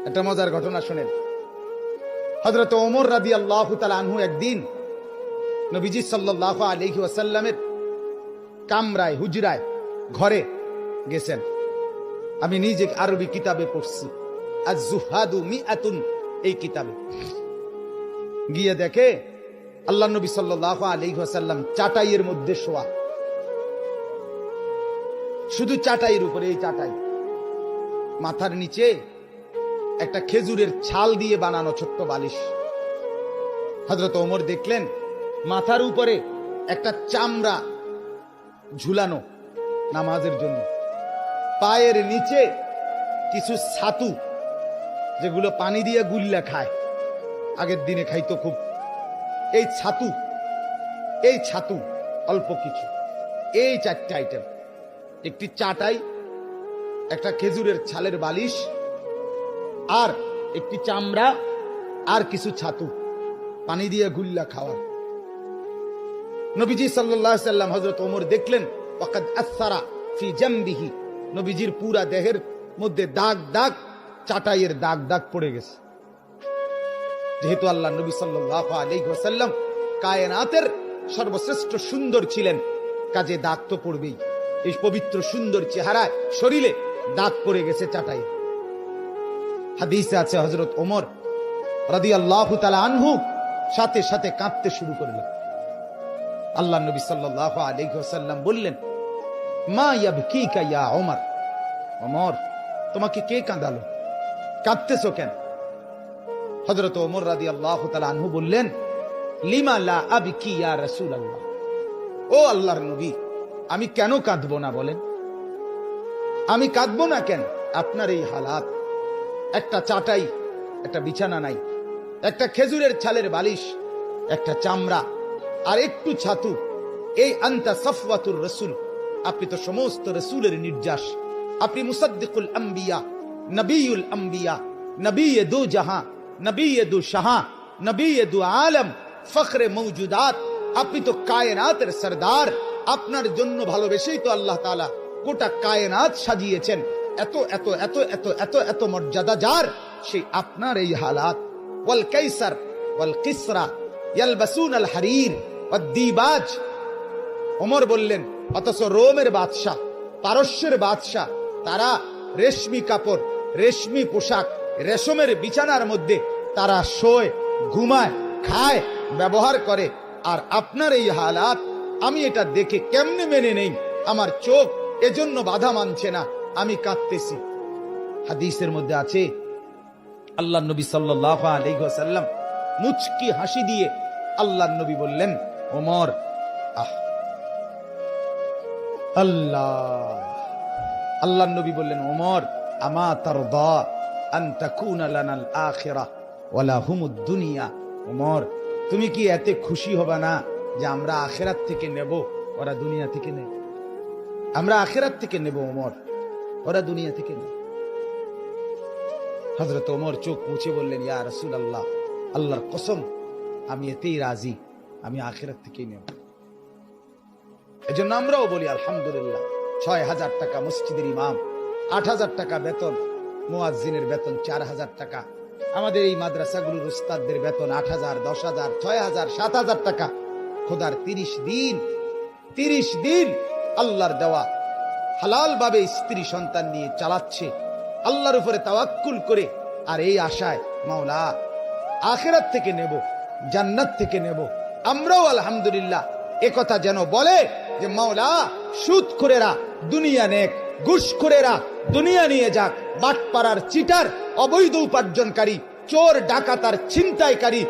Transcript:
একটা মজার ঘটনা শুনেন। হযরত ওমর রাদিয়াল্লাহু তাআলা আনহু একদিন নবীজি সাল্লাল্লাহু আলাইহি ওয়াসাল্লামের কামরায়, হুজরায়, ঘরে গেছেন। আমি নিজে আরবি কিতাবে পড়ছি, আজ-জুহাদু মিআতুন, এই কিতাবে গিয়ে দেখে আল্লাহ নবী সাল্লাল্লাহু আলাইহি ওয়াসাল্লাম চাটাইয়ের মধ্যে শোয়া, শুধু চাটাইয়ের উপরে, এই চাটাই, মাথার নিচে একটা খেজুরের ছাল দিয়ে বানানো ছোট্ট বালিশ। হযরত ওমর দেখলেন মাথার উপরে একটা চামড়া ঝুলানো নামাজের জন্য, পায়ের নিচে কিছু ছাতু, যেগুলো পানি দিয়ে গুল্লা খায়, আগের দিনে খাইতো খুব, এই ছাতু অল্প কিছু, এই চারটে আইটেম, একটি চাটাই, একটা খেজুরের ছালের বালিশ, আর একটি চামড়া, আর কিছু ছাতু, পানি দিয়ে গুল্লা খাওয়ার। নবীজি সাল্লাল্লাহু আলাইহি ওয়াসাল্লাম হযরত ওমর দেখলেন ওয়াকাদ আসারা ফি জামবিহি, নবীজির পুরা দেহের মধ্যে দাগ দাগ, চাটাইয়ের দাগ দাগ পড়ে গেছে। যেহেতু আল্লাহ নবী সাল্লাল্লাহু আলাইহি ওয়াসাল্লাম কায়নাতের সর্বশ্রেষ্ঠ সুন্দর ছিলেন, কাজে দাগ তো পড়বেই। এই পবিত্র সুন্দর চেহারায়, শরীরে দাগ পড়ে গেছে চাটাই। হাদিসে আছে হযরত ওমর রাদিয়াল্লাহু তাআলা আনহু সাথে সাথে কাঁদতে শুরু করলেন। আল্লাহ নবী সাল্লাল্লাহু আলাইহি ওয়াসাল্লাম বললেন, মা ইয়াবকিকা ইয়া ওমর, ওমর তোমাকে কে কাঁদালো, কাঁদতেছো কেন? হযরত ওমর রাদিয়াল্লাহু তাআলা আনহু বললেন, লিমা লা আবকি ইয়া রাসূলুল্লাহ, ও আল্লাহর নবী, আমি কেন কাঁদবো না বলেন, আমি কাঁদবো না কেন? আপনার এই হালাত, একটা চাটাই, একটা বিছানা নাই, একটা খেজুরের ছালের বালিশ, একটা চামড়া, আর একটু ছাতু, এই আনতা সাফওয়াতুর রাসূল, আপনি তো সমস্ত রাসূলের নির্যাস, আপনি মুসাদ্দিকুল আম্বিয়া, নবিয়ুল আম্বিয়া, নবিয়ে দু জাহাঁ, নবিয়ে দু শাহাঁ, নবিয়ে দু আলম, ফখরে মওজুদাত, আপনি তো কায়নাতের সরদার। আপনার জন্য ভালোবেসেই তো আল্লাহ তাআলা গোটা কায়নাত সাজিয়েছেন। এত এত এত এত এত এত মর্যাদা যার, সেই আপনার এই হালাত। ওয়াল কাইসার ওয়াল কিসরা ইয়ালবাসুন আল হারির ওয়াদ দিবাজ, ওমর বললেন, অথচ রোমের বাদশা, পারস্যের বাদশা, তারা রেশমি কাপড়, রেশমি পোশাক, রেশমের বিছানার মধ্যে তারা শোয়, ঘুমায়, খায়, ব্যবহার করে। আর আপনার এই হালাত, আমি এটা দেখে কেমনে মেনে নেই? আমার চোখ এজন্য বাধা মানছে না, আমি কাঁদতেছি। হাদিসের মধ্যে আছে আল্লাহ নবী সাল্লাল্লাহু আলাইহি ওয়াসাল্লাম মুচকি হাসি দিয়ে আল্লাহ নবী বললেন, ওমর, আল্লাহ নবী বললেন, ওমর, আমা তারদা আন তাকুনা লানাল আখিরাহ ওয়া লাহুমুদ দুনিয়া, ওমর তুমি কি এতে খুশি হবে না যে আমরা আখিরাত থেকে নেব, ওরা দুনিয়া থেকে নেয়? আমরা আখিরাত থেকে নেব ওমর, ওরা দুনিয়া থেকে নেয়। হযরত ওমর চোখ মুছে বললেন, ইয়া রাসূলুল্লাহ, আল্লাহর কসম, আমি এতেই রাজি, আমি আখিরাত থেকেই নেব। এজন্য আমরাও বলি আলহামদুলিল্লাহ, ৬,০০০ টাকা মসজিদের ইমাম, ৮,০০০ টাকা বেতন, মুয়াজ্জিনের বেতন ৪,০০০ টাকা, আমাদের এই মাদ্রাসাগুলোর উস্তাদদের বেতন ৮,০০০, ১০,০০০, ৬,০০০, ৭,০০০ টাকা। খোদার ৩০ দিন আল্লাহর দেওয়া হালাল ভাবে স্ত্রী সন্তান নিয়ে চালাচ্ছে, আল্লাহর উপরে তাওয়াক্কুল করে, আর এই আশায় মাওলা আখিরাত থেকে নেব, জান্নাত থেকে নেব। আমরাও আলহামদুলিল্লাহ একথা যেন বলে যে মাওলা সুদখোরেরা দুনিয়া নেক, ঘুষখোরেরা দুনিয়া নিয়ে যাক, বাটপাড়ার চিটার, অবৈধ উপার্জনকারী, চোর ডাকাত আর ছিনতাইকারী